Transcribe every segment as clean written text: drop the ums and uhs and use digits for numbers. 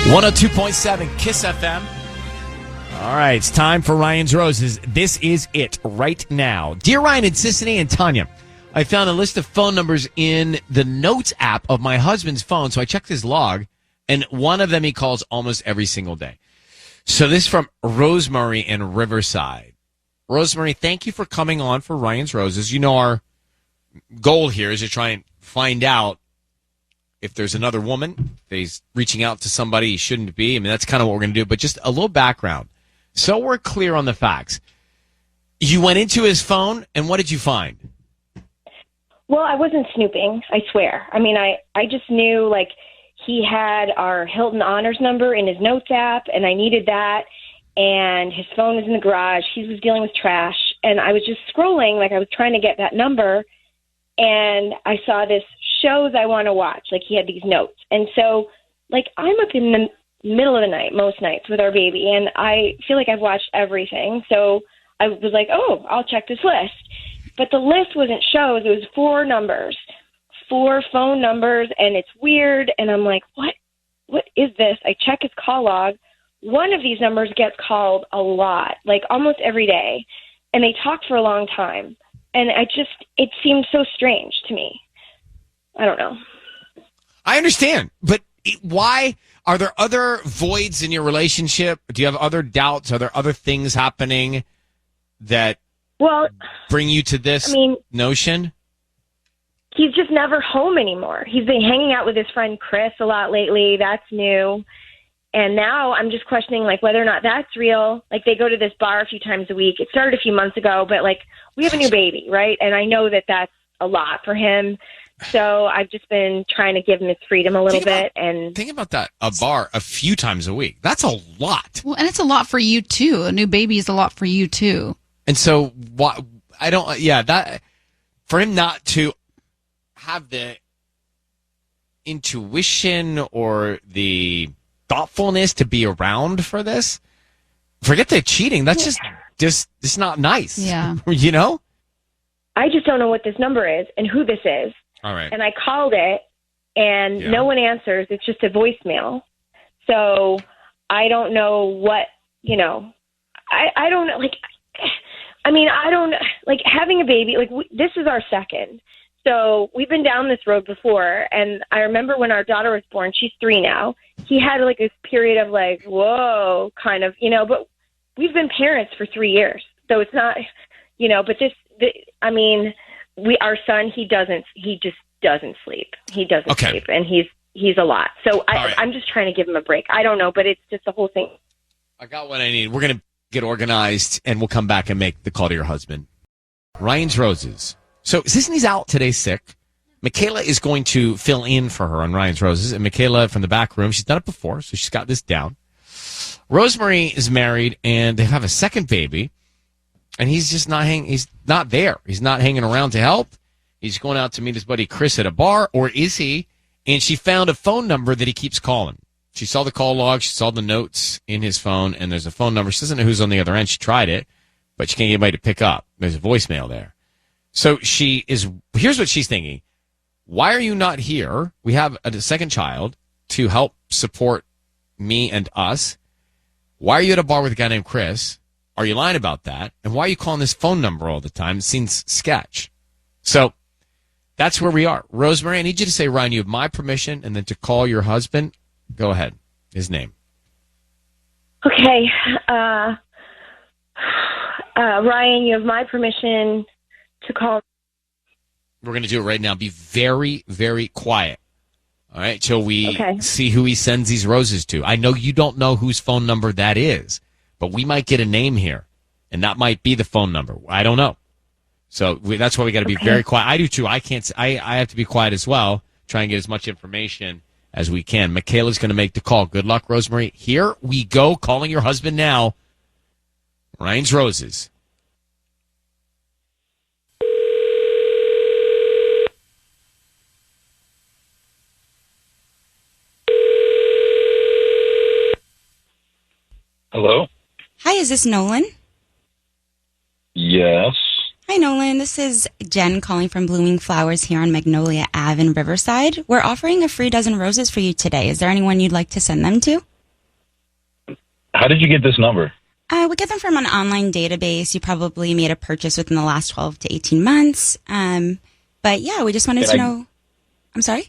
102.7 Kiss FM. All right, it's time for Ryan's Roses. This is it right now. Dear Ryan and Sissany and Tanya, I found a list of phone numbers in the Notes app of my husband's phone, so I checked his log, and one of them he calls almost every single day. So this is from Rosemarie and Riverside. Rosemarie, thank you for coming on for Ryan's Roses. You know our goal here is to try and find out if there's another woman, if he's reaching out to somebody he shouldn't be. I mean, that's kind of what we're going to do, but just a little background. So we're clear on the facts. You went into his phone, and what did you find? Well, I wasn't snooping, I swear. I mean, I just knew, like, he had our Hilton Honors number in his Notes app, and I needed that, and his phone was in the garage. He was dealing with trash, and I was just scrolling, like I was trying to get that number, and I saw this shows I want to watch. Like, he had these notes. And so, like, I'm up in the middle of the night most nights with our baby, and I feel like I've watched everything. So I was like, oh, I'll check this list. But the list wasn't shows. It was 4 numbers, 4 phone numbers, and it's weird. And I'm like, what is this? I check his call log. One of these numbers gets called a lot, like almost every day, and they talk for a long time. And it seemed so strange to me. I don't know. I understand, but why? Are there other voids in your relationship? Do you have other doubts? Are there other things happening that bring you to this notion? He's just never home anymore. He's been hanging out with his friend Chris a lot lately. That's new. And now I'm just questioning, like, whether or not that's real. Like, they go to this bar a few times a week. It started a few months ago, but, like, we have a new baby, right? And I know that that's a lot for him. So I've just been trying to give him his freedom a little bit. And think about that. A bar a few times a week. That's a lot. Well, and it's a lot for you, too. A new baby is a lot for you, too. And so that for him not to have the intuition or the thoughtfulness to be around for this, forget the cheating. That's just not nice. Yeah. You know? I just don't know what this number is and who this is. All right. And I called it, and no one answers. It's just a voicemail. So I don't know what, I don't know. Like, I mean, I don't, like, having a baby, like, this is our second. So we've been down this road before. And I remember when our daughter was born, she's 3 now. He had, like, this period of, like, whoa, kind of, but we've been parents for 3 years. So it's not, but our son, he just doesn't sleep. He doesn't sleep, and he's a lot. So I'm just trying to give him a break. I don't know, but it's just the whole thing. I got what I need. We're going to get organized, and we'll come back and make the call to your husband. Ryan's Roses. So Sisney's out today sick. Michaela is going to fill in for her on Ryan's Roses, and Michaela from the back room, she's done it before, so she's got this down. Rosemarie is married, and they have a second baby. And he's just he's not there. He's not hanging around to help. He's going out to meet his buddy Chris at a bar, or is he? And she found a phone number that he keeps calling. She saw the call log. She saw the notes in his phone, and there's a phone number. She doesn't know who's on the other end. She tried it, but she can't get anybody to pick up. There's a voicemail there. So here's what she's thinking. Why are you not here? We have a second child to help support me and us. Why are you at a bar with a guy named Chris? Are you lying about that? And why are you calling this phone number all the time? It seems sketch. So that's where we are. Rosemarie, I need you to say, Ryan, you have my permission, and then to call your husband. Go ahead. His name. Okay. Ryan, you have my permission to call. We're going to do it right now. Be very, very quiet. All right? Till we see who he sends these roses to. I know you don't know whose phone number that is. But we might get a name here, and that might be the phone number. I don't know. So that's why we got to be very quiet. I do too. I can't. I have to be quiet as well. Try and get as much information as we can. Michaela's going to make the call. Good luck, Rosemarie. Here we go. Calling your husband now. Ryan's Roses. Hello? Hi, is this Nolan? Yes. Hi, Nolan. This is Jen calling from Blooming Flowers here on Magnolia Ave in Riverside. We're offering a free dozen roses for you today. Is there anyone you'd like to send them to? How did you get this number? We get them from an online database. You probably made a purchase within the last 12 to 18 months. But yeah, we just wanted to know. I'm sorry?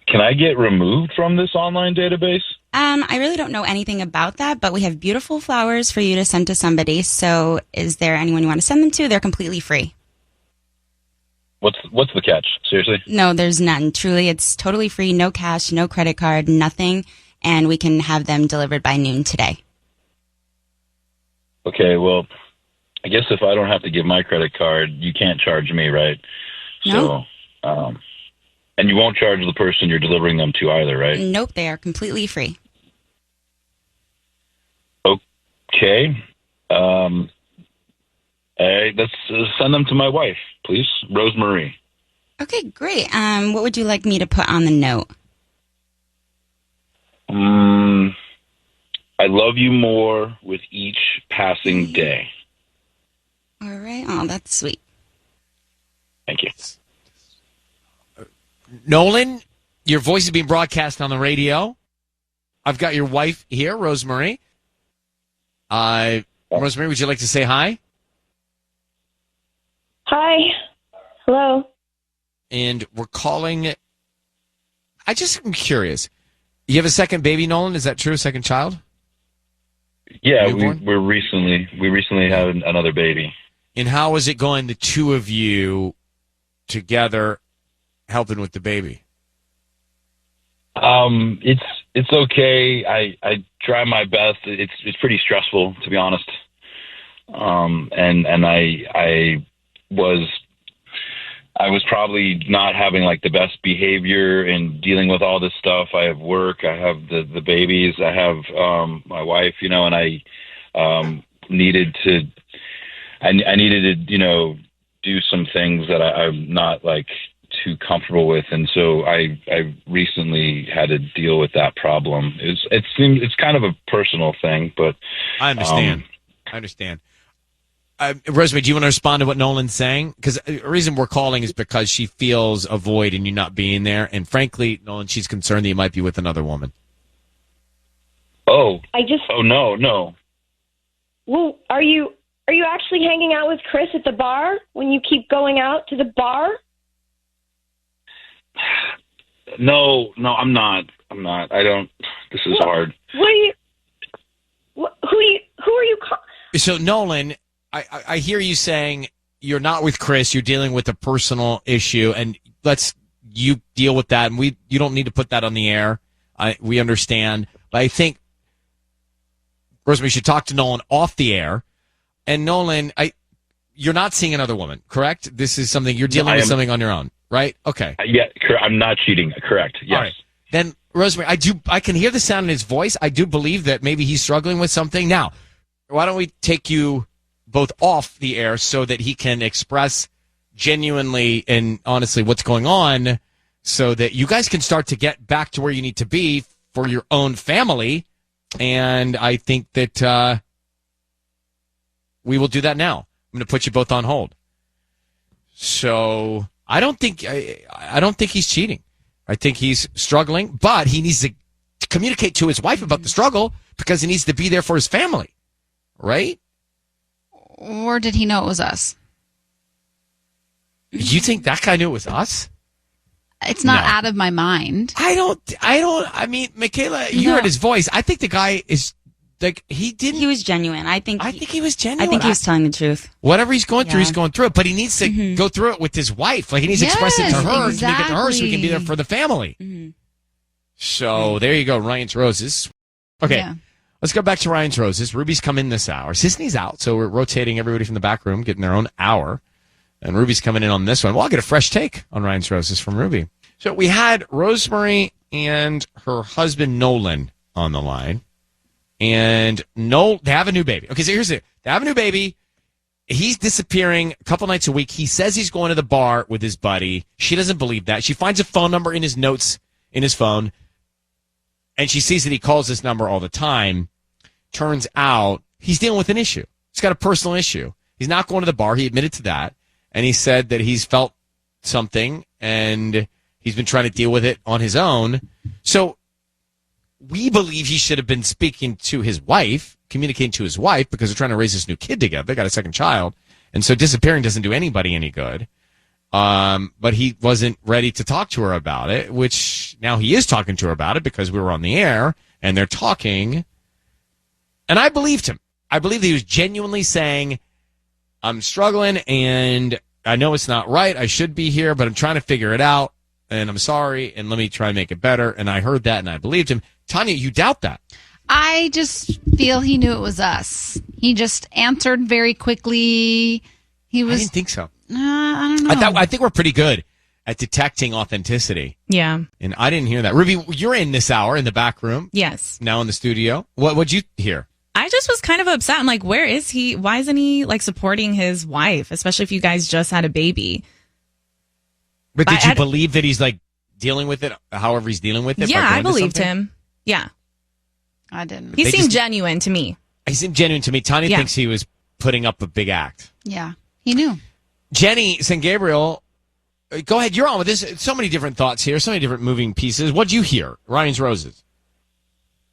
Can I get removed from this online database? I really don't know anything about that, but we have beautiful flowers for you to send to somebody. So is there anyone you want to send them to? They're completely free. What's the catch? Seriously? No, there's none. Truly, it's totally free. No cash, no credit card, nothing. And we can have them delivered by noon today. Okay, well, I guess if I don't have to give my credit card, you can't charge me, right? No. So, and you won't charge the person you're delivering them to either, right? Nope, they are completely free. Okay. Let's send them to my wife, please, Rosemarie. Okay, great. What would you like me to put on the note? I love you more with each passing day. All right. Oh, that's sweet. Thank you. Nolan, your voice is being broadcast on the radio. I've got your wife here, Rosemarie. Rosemarie, would you like to say hi? Hi. Hello. And we're calling. I'm curious. You have a second baby, Nolan? Is that true? Second child? Yeah, we recently had another baby. And how is it going, the two of you together helping with the baby? It's okay. I try my best. It's pretty stressful, to be honest. And I was probably not having like the best behavior in dealing with all this stuff. I have work, I have the babies, I have my wife, and I needed to do some things that I'm not like too comfortable with, and so I recently had to deal with that problem. It's kind of a personal thing, but I understand. Rosemary, do you want to respond to what Nolan's saying? Because the reason we're calling is because she feels a void in you not being there. And frankly, Nolan, she's concerned that you might be with another woman. Oh, no. Well, are you actually hanging out with Chris at the bar when you keep going out to the bar? No, I'm not. I don't. This is hard. Who are you? So Nolan, I hear you saying you're not with Chris. You're dealing with a personal issue, and you deal with that. And you don't need to put that on the air. We understand, but I think Rosemary should talk to Nolan off the air. And Nolan, you're not seeing another woman, correct? This is something you're dealing with something on your own, right? Okay. Yeah, I'm not cheating. Correct. Yes. All right. Then Rosemary, I can hear the sound in his voice. I do believe that maybe he's struggling with something. Now, why don't we take you both off the air so that he can express genuinely and honestly what's going on, so that you guys can start to get back to where you need to be for your own family. And I think that we will do that now. I'm going to put you both on hold. So I don't think he's cheating. I think he's struggling, but he needs to communicate to his wife about the struggle because he needs to be there for his family, right? Or did he know it was us? You think that guy knew it was us? It's not out of my mind. I mean, Michaela, you heard his voice. I think the guy is like, he was genuine. I think he was genuine. I think he was telling the truth. Whatever he's going through, he's going through it. But he needs to go through it with his wife. Like, he needs to express it to her, communicate to her, so he can be there for the family. Mm-hmm. So there you go, Ryan's Roses. Okay. Yeah. Let's go back to Ryan's Roses. Ruby's come in this hour. Sisney's out, so we're rotating everybody from the back room, getting their own hour. And Ruby's coming in on this one. Well, I'll get a fresh take on Ryan's Roses from Ruby. So we had Rosemary and her husband, Nolan, on the line. And they have a new baby. Okay, so here's it. They have a new baby. He's disappearing a couple nights a week. He says he's going to the bar with his buddy. She doesn't believe that. She finds a phone number in his notes in his phone, and she sees that he calls this number all the time. Turns out he's dealing with an issue. He's got a personal issue. He's not going to the bar. He admitted to that. And he said that he's felt something, and he's been trying to deal with it on his own. So we believe he should have been speaking to his wife, communicating to his wife, because they're trying to raise this new kid together. They got a second child. And so disappearing doesn't do anybody any good. But he wasn't ready to talk to her about it, which now he is talking to her about it because we were on the air and they're talking. And I believed him. I believe he was genuinely saying, I'm struggling and I know it's not right. I should be here, but I'm trying to figure it out. And I'm sorry. And let me try and make it better. And I heard that and I believed him. Tanya, you doubt that. I just feel he knew it was us. He just answered very quickly. I didn't think so. I don't know. I think we're pretty good at detecting authenticity. Yeah. And I didn't hear that. Ruby, you're in this hour in the back room. Yes. Now in the studio. What'd you hear? I just was kind of upset. I'm like, where is he? Why isn't he like supporting his wife, especially if you guys just had a baby? But did you believe that he's like dealing with it, however he's dealing with it? Yeah, I believed him. Yeah. I didn't. He seemed genuine to me. He seemed genuine to me. Tanya thinks he was putting up a big act. Yeah, he knew. Jenny St. Gabriel, go ahead. You're on with this. So many different thoughts here, so many different moving pieces. What'd you hear? Ryan's Roses.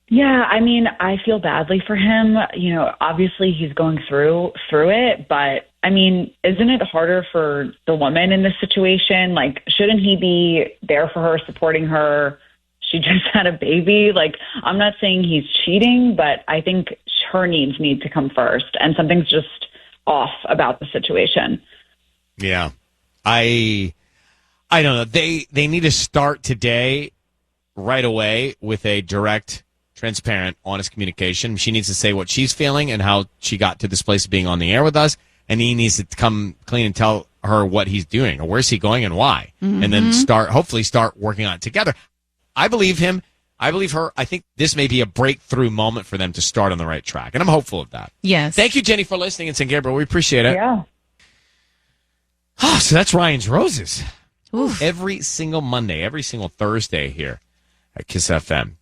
Yeah, I mean, I feel badly for him. You know, obviously he's going through it, but I mean, isn't it harder for the woman in this situation? Like, shouldn't he be there for her, supporting her? She just had a baby. Like, I'm not saying he's cheating, but I think her needs need to come first, and something's just off about the situation. Yeah. I don't know. They need to start today right away with a direct, transparent, honest communication. She needs to say what she's feeling and how she got to this place of being on the air with us. And he needs to come clean and tell her what he's doing or where's he going and why. Mm-hmm. And then hopefully start working on it together. I believe him. I believe her. I think this may be a breakthrough moment for them to start on the right track. And I'm hopeful of that. Yes. Thank you, Jenny, for listening in St. Gabriel. We appreciate it. Yeah. Oh, so that's Ryan's Roses. Oof. Every single Monday, every single Thursday here at KISS FM.